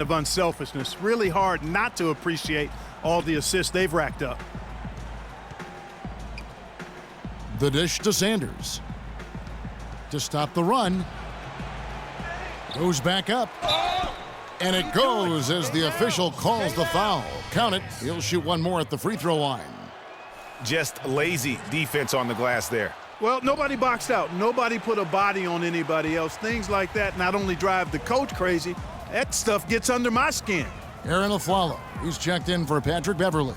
of unselfishness. Really hard not to appreciate all the assists they've racked up. The dish to Sanders. To stop the run. Goes back up. And it goes as the official calls the foul. Count it. He'll shoot one more at the free throw line. Just lazy defense on the glass there. Well, nobody boxed out. Nobody put a body on anybody else. Things like that not only drive the coach crazy, that stuff gets under my skin. Aaron Aflalo. He's checked in for Patrick Beverly.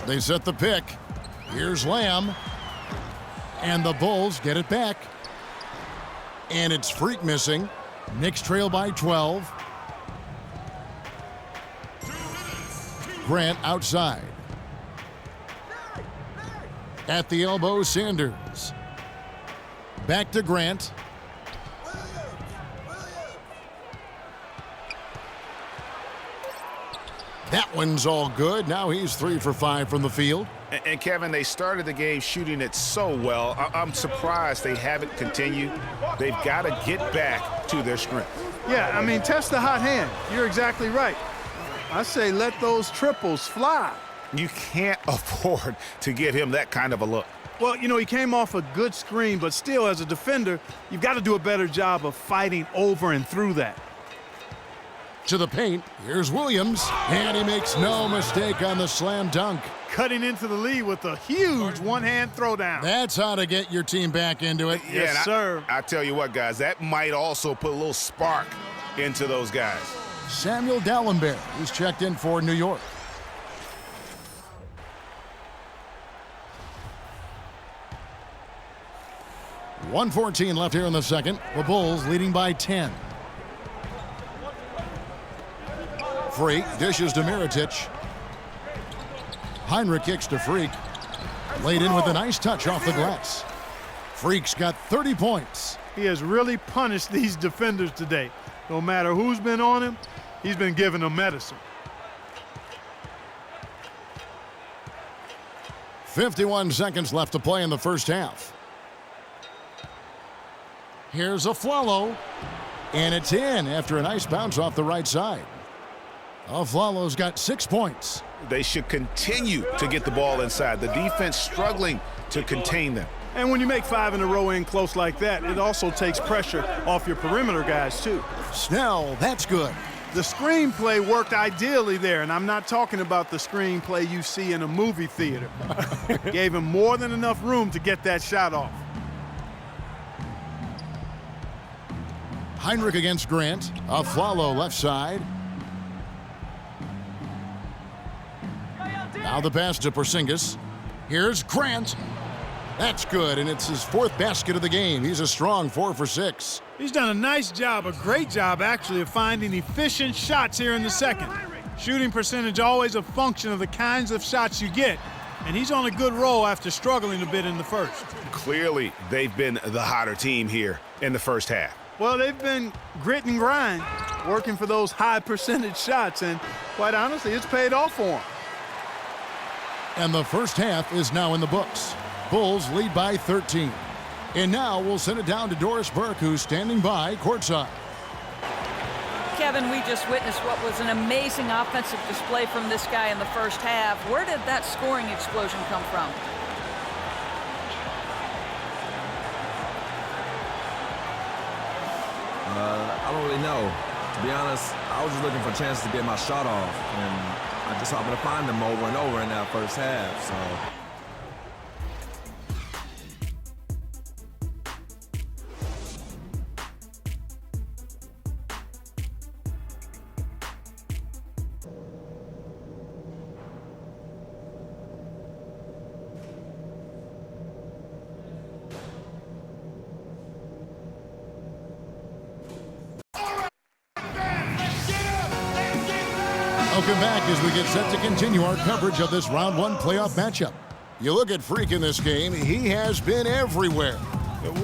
They set the pick. Here's Lamb. And the Bulls get it back. And it's Freak missing. Knicks trail by 12. Grant outside. At the elbow, Sanders. Back to Grant. That one's all good. Now he's 3 for 5 from the field. And Kevin, they started the game shooting it so well. I'm surprised they haven't continued. They've got to get back to their strength. Yeah, I mean, test the hot hand. You're exactly right. I say let those triples fly. You can't afford to give him that kind of a look. Well, you know, he came off a good screen, but still, as a defender, you've got to do a better job of fighting over and through that. To the paint, here's Williams, and he makes no mistake on the slam dunk. Cutting into the lead with a huge one-hand throwdown. That's how to get your team back into it. Yes, sir. I tell you what, guys, that might also put a little spark into those guys. Samuel Dallenberg, who's checked in for New York. .114 left here in the second. The Bulls leading by 10. Freak dishes to Mirotic. Heinrich kicks to Freak. Laid in with a nice touch off the glass. Freak's got 30 points. He has really punished these defenders today. No matter who's been on him, he's been giving them medicine. 51 seconds left to play in the first half. Here's Aflalo. And it's in after a nice bounce off the right side. Aflalo's got 6 points. They should continue to get the ball inside. The defense struggling to contain them. And when you make 5 in a row in close like that, it also takes pressure off your perimeter guys, too. Snell, that's good. The screenplay worked ideally there, and I'm not talking about the screenplay you see in a movie theater. Gave him more than enough room to get that shot off. Heinrich against Grant. Aflalo left side. Now the pass to Porzingis. Here's Grant. That's good, and it's his 4th basket of the game. He's a strong 4 for 6. He's done a nice job, a great job, actually, of finding efficient shots here in the second. Shooting percentage always a function of the kinds of shots you get, and he's on a good roll after struggling a bit in the first. Clearly, they've been the hotter team here in the first half. Well, they've been grit and grind, working for those high percentage shots, and quite honestly, it's paid off for them. And the first half is now in the books. Bulls lead by 13. And now we'll send it down to Doris Burke, who's standing by courtside. Kevin, we just witnessed what was an amazing offensive display from this guy in the first half. Where did that scoring explosion come from? I don't really know. To be honest, I was just looking for chances to get my shot off, and I just happened to find them over and over in that first half, so. Welcome back as we get set to continue our coverage of this round 1 playoff matchup. You look at Freak in this game, he has been everywhere.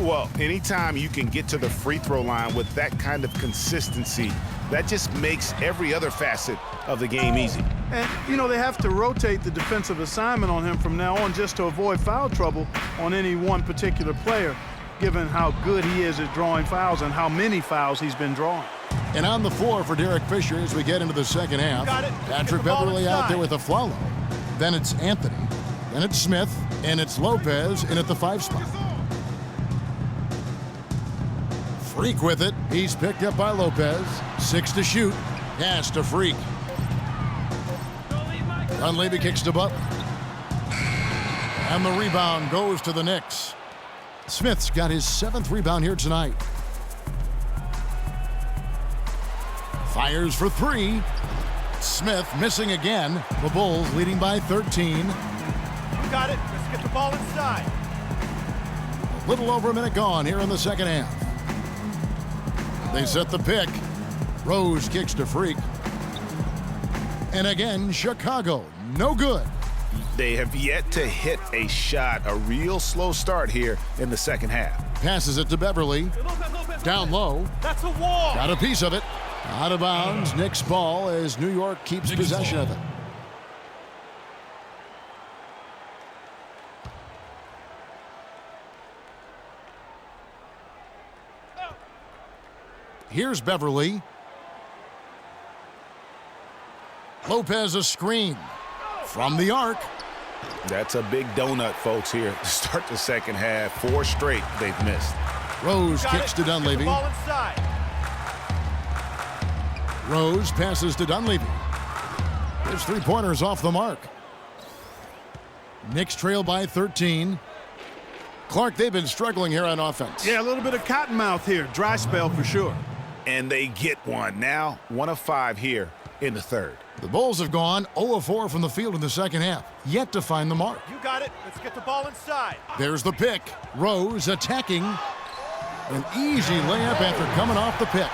Well, anytime you can get to the free throw line with that kind of consistency, that just makes every other facet of the game easy. And, you know, they have to rotate the defensive assignment on him from now on just to avoid foul trouble on any one particular player, given how good he is at drawing fouls and how many fouls he's been drawing. And on the floor for Derek Fisher as we get into the second half. Got it. Patrick Get the ball Beverly out there inside. with a follow. Then it's Anthony. Then it's Smith. And it's Lopez in at the 5 spot. Freak with it. He's picked up by Lopez. 6 to shoot. Pass to Freak. Dunleavy kicks to Butler. And the rebound goes to the Knicks. Smith's got his 7th rebound here tonight. Fires for 3. Smith missing again. The Bulls leading by 13. You got it. Let's get the ball inside. A little over a minute gone here in the second half. They set the pick. Rose kicks to Freak. And again, Chicago, no good. They have yet to hit a shot, a real slow start here in the second half. Passes it to Beverly. Down low. That's a wall. Got a piece of it. Out of bounds. Knicks ball as New York keeps possession of it. Here's Beverly. Lopez a screen from the arc. That's a big donut, folks, here to start the second half. 4 straight they've missed. Rose kicks to Dunleavy. Ball inside. Rose passes to Dunleavy. His 3-pointers off the mark. Knicks trail by 13. Clark, they've been struggling here on offense. Yeah, a little bit of cottonmouth here. Dry spell for sure. And they get one. Now 1 of 5 here in the third. The Bulls have gone 0 of 4 from the field in the second half, yet to find the mark. You got it. Let's get the ball inside. There's the pick. Rose attacking. An easy layup after coming off the pick.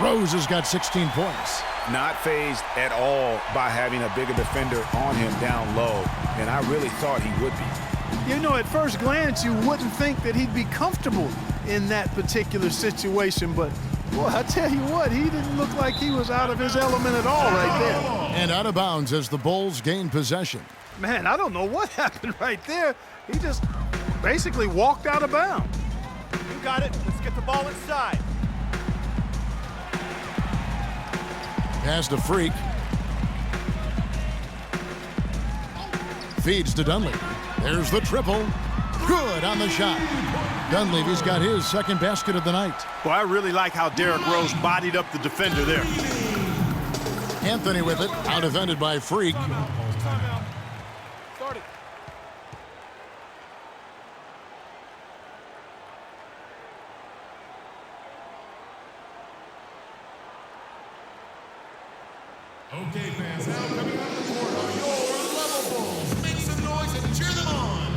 Rose has got 16 points. Not phased at all by having a bigger defender on him down low, and I really thought he would be. You know, at first glance, you wouldn't think that he'd be comfortable in that particular situation, but boy, I tell you what, he didn't look like he was out of his element at all right there. And out of bounds as the Bulls gain possession. Man, I don't know what happened right there. He just basically walked out of bounds. You got it. Let's get the ball inside. Pass to Freak. Feeds to Dunleavy. There's the triple. Good on the shot. Dunleavy's got his 2nd basket of the night. Well, I really like how Derrick Rose bodied up the defender there. Anthony with it. Out-defended by Freak. Okay, fans, now coming out of the court are your level Bulls. Make some noise and cheer them on.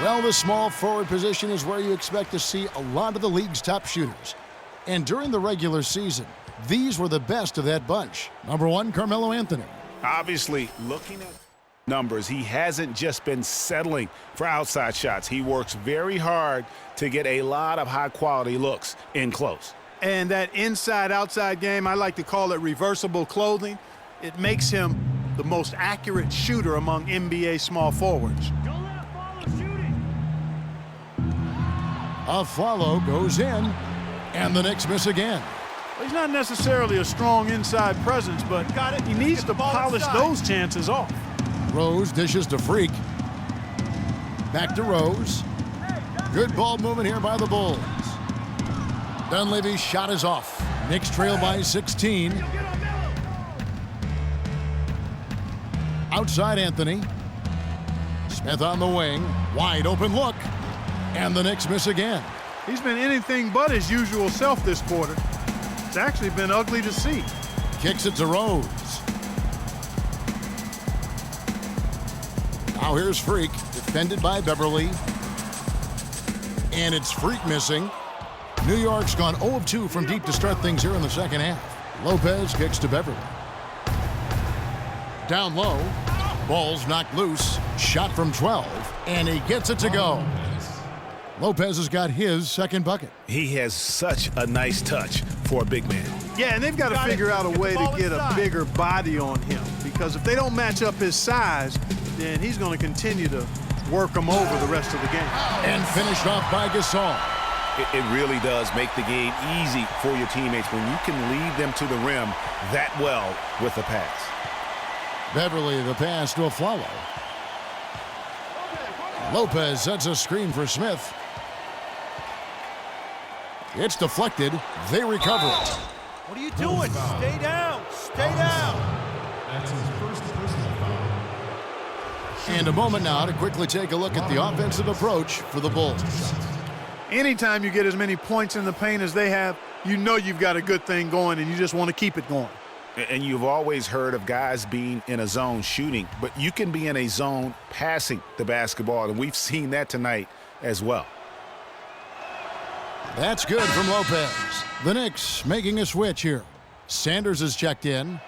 Well, the small forward position is where you expect to see a lot of the league's top shooters. And during the regular season, these were the best of that bunch. Number 1, Carmelo Anthony. Obviously, looking at numbers, he hasn't just been settling for outside shots. He works very hard to get a lot of high-quality looks in close. And that inside-outside game, I like to call it reversible clothing. It makes him the most accurate shooter among NBA small forwards. A follow goes in, and the Knicks miss again. He's not necessarily a strong inside presence, but he needs to polish those chances off. Rose dishes to Freak. Back to Rose. Good ball movement here by the Bulls. Dunleavy's shot is off. Knicks trail by 16. Outside Anthony. Smith on the wing. Wide open look. And the Knicks miss again. He's been anything but his usual self this quarter. It's actually been ugly to see. Kicks it to Rose. Now here's Freak, defended by Beverly. And it's Freak missing. New York's gone 0 of 2 from deep to start things here in the second half. Lopez kicks to Beverly. Down low. Ball's knocked loose. Shot from 12. And he gets it to go. Lopez has got his 2nd bucket. He has such a nice touch for a big man. Yeah, and they've got to figure out a way to get a bigger body on him, because if they don't match up his size, then he's going to continue to work them over the rest of the game. And finished off by Gasol. It really does make the game easy for your teammates when you can lead them to the rim that well with the pass. Beverly the pass to Afflalo. Lopez sets a screen for Smith. It's deflected. They recover it. What are you doing? Stay down. Stay down. That's his first personal foul. And a moment now to quickly take a look at the offensive approach for the Bulls. Anytime you get as many points in the paint as they have, you know you've got a good thing going, and you just want to keep it going. And you've always heard of guys being in a zone shooting, but you can be in a zone passing the basketball, and we've seen that tonight as well. That's good from Lopez. The Knicks making a switch here. Sanders is checked in.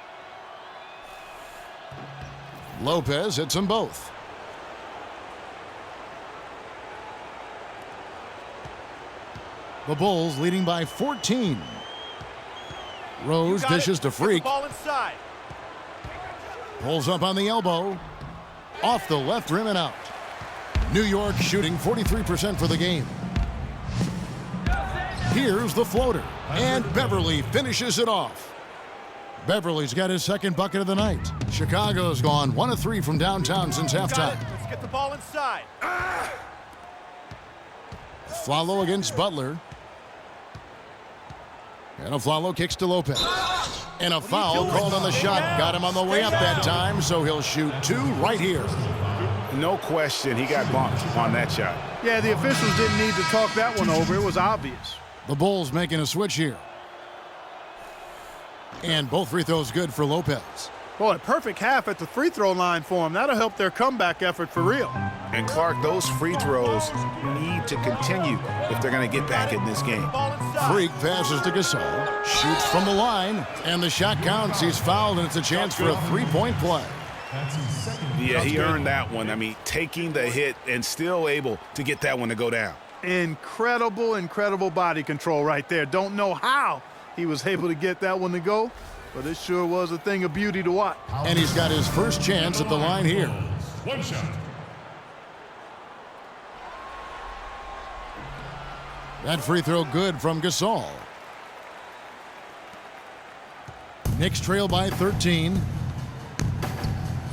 Lopez hits them both. The Bulls leading by 14. Rose dishes to Freak. Ball inside. Pulls up on the elbow. Off the left rim and out. New York shooting 43% for the game. Here's the floater. And Beverly finishes it off. Beverly's got his second bucket of the night. Chicago's gone 1 of 3 from downtown since halftime. Let's get the ball inside. Afflalo against Butler. And Afflalo kicks to Lopez. And a foul called on the shot. Got him on the way up that time, so he'll shoot 2 right here. No question, he got bumped on that shot. Yeah, the officials didn't need to talk that one over. It was obvious. The Bulls making a switch here. And both free throws good for Lopez. Boy, a perfect half at the free throw line for him. That'll help their comeback effort for real. And Clark, those free throws need to continue if they're going to get back in this game. Freak passes to Gasol. Shoots from the line. And the shot counts. He's fouled, and it's a chance for a 3-point play. That's his second. Yeah, he earned that one. I mean, taking the hit and still able to get that one to go down. Incredible, incredible body control right there. Don't know how he was able to get that one to go, but it sure was a thing of beauty to watch. And he's got his first chance at the line here. One shot. That free throw good from Gasol. Knicks trail by 13.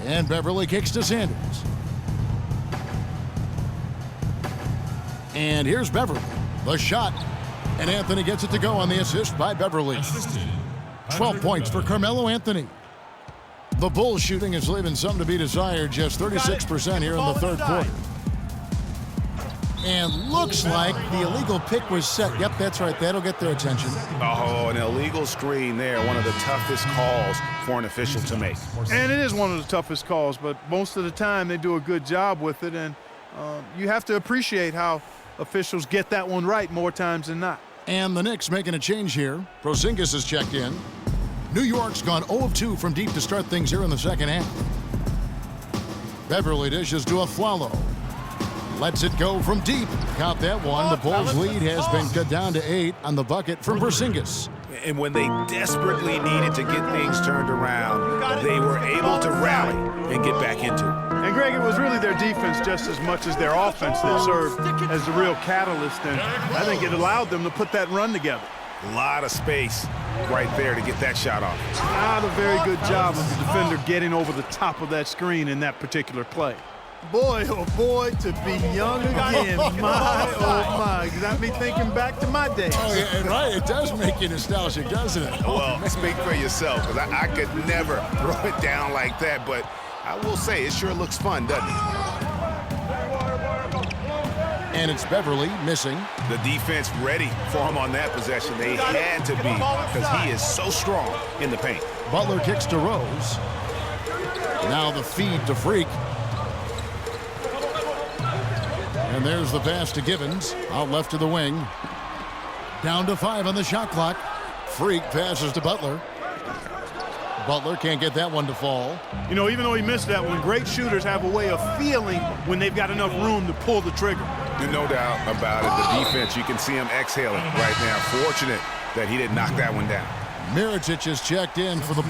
And Beverly kicks to Sanders. And here's Beverly. The shot. And Anthony gets it to go on the assist by Beverly. Assisted. 12 points for Carmelo Anthony. The Bulls shooting is leaving some to be desired. Just 36% here in the third quarter. And looks like the illegal pick was set. Yep, that's right. That'll get their attention. Oh, an illegal screen there. One of the toughest calls for an official to make. And it is one of the toughest calls, but most of the time they do a good job with it, and you have to appreciate how officials get that one right more times than not. And the Knicks making a change here. Porzingis is checked in. New York's gone 0 of 2 from deep to start things here in the second half. Beverly dishes to Afflalo. Lets it go from deep. Count that one. The Bulls' lead has been cut down to 8 on the bucket from Porzingis. And when they desperately needed to get things turned around, they were able to rally and get back into it. And Greg, it was really their defense just as much as their offense that served as the real catalyst, and I think it allowed them to put that run together. A lot of space right there to get that shot off. Not a very good job of the defender getting over the top of that screen in that particular play. Boy, oh boy, to be young again. My, oh my. Got me thinking back to my days. Oh, yeah, right. It does make you nostalgic, doesn't it? Well, speak for yourself, because I could never throw it down like that, but I will say it sure looks fun, doesn't it? And it's Beverly missing. The defense ready for him on that possession. They had to be, because he is so strong in the paint. Butler kicks to Rose. Now the feed to Freak. And there's the pass to Givens. Out left to the wing. Down to 5 on the shot clock. Freak passes to Butler. Butler can't get that one to fall. You know, even though he missed that one, great shooters have a way of feeling when they've got enough room to pull the trigger. No doubt about it. The defense, you can see him exhaling right now. Fortunate that he didn't knock that one down. Mirotic is checked in for the